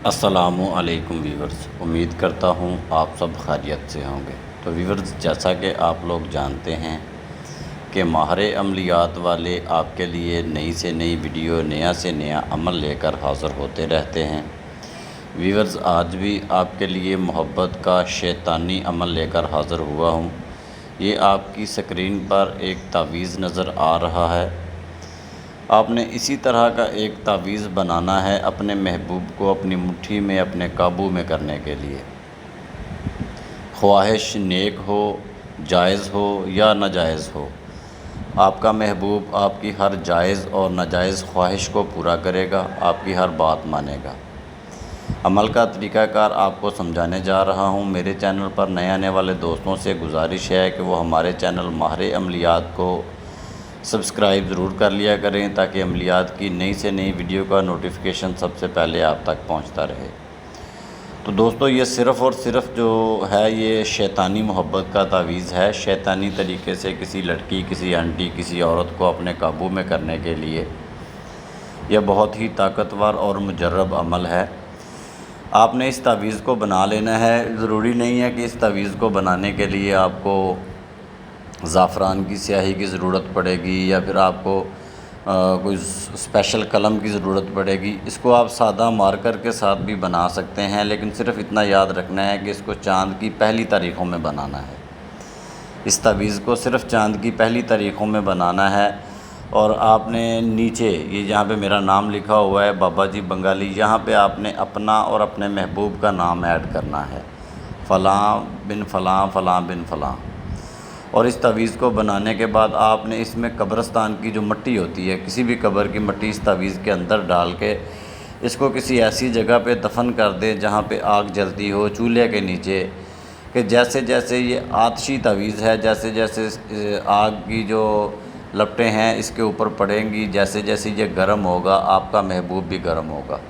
अस्सलामुअलैकुम व्यूवर्स, उम्मीद करता हूँ आप सब खैरियत से होंगे। तो व्यूवर्स, जैसा कि आप लोग जानते हैं कि माहिर अमलियात वाले आपके लिए नई से नई वीडियो, नया से नया अमल लेकर हाज़िर होते रहते हैं। व्यूवर्स, आज भी आपके लिए मोहब्बत का शैतानी अमल लेकर हाज़िर हुआ हूँ। ये आपकी स्क्रीन पर एक तावीज़ नज़र आ रहा है। आपने इसी तरह का एक तावीज़ बनाना है अपने महबूब को अपनी मुट्ठी में, अपने काबू में करने के लिए। ख्वाहिश नेक हो, जायज़ हो या नाजायज़ हो, आपका महबूब आपकी हर जायज़ और नाजायज़ ख्वाहिश को पूरा करेगा, आपकी हर बात मानेगा। अमल का तरीक़ाकार आपको समझाने जा रहा हूँ। मेरे चैनल पर नए आने वाले दोस्तों से गुजारिश है कि वो हमारे चैनल माहिर अमलियात को सब्सक्राइब ज़रूर कर लिया करें, ताकि अमलियात की नई से नई वीडियो का नोटिफिकेशन सबसे पहले आप तक पहुंचता रहे। तो दोस्तों, ये सिर्फ़ और सिर्फ जो है ये शैतानी मोहब्बत का तावीज़ है। शैतानी तरीके से किसी लड़की, किसी आंटी, किसी औरत को अपने काबू में करने के लिए यह बहुत ही ताकतवर और मुजर्रब अमल है। आपने इस तावीज़ को बना लेना है। ज़रूरी नहीं है कि इस तावीज़ को बनाने के लिए आपको ज़ाफ़रान की स्याही की ज़रूरत पड़ेगी या फिर आपको कोई स्पेशल कलम की ज़रूरत पड़ेगी। इसको आप सादा मार्कर के साथ भी बना सकते हैं, लेकिन सिर्फ़ इतना याद रखना है कि इसको चाँद की पहली तारीख़ों में बनाना है। इस तावीज़ को सिर्फ़ चाँद की पहली तारीख़ों में बनाना है। और आपने नीचे ये जहाँ पे मेरा नाम लिखा हुआ है बाबा जी बंगाली, यहाँ पे आपने अपना और अपने महबूब का नाम ऐड करना है, फ़लाँ बिन फ़लाँ, फ़लाँ बिन फ़लाँ। और इस तावीज़ को बनाने के बाद आपने इसमें कब्रिस्तान की जो मिट्टी होती है, किसी भी कब्र की मिट्टी इस तावीज़ के अंदर डाल के इसको किसी ऐसी जगह पे दफन कर दें जहाँ पे आग जलती हो, चूल्हे के नीचे। कि जैसे जैसे ये आतशी तावीज़ है, जैसे जैसे आग की जो लपटें हैं इसके ऊपर पड़ेंगी, जैसे जैसे ये गर्म होगा आपका महबूब भी गर्म होगा।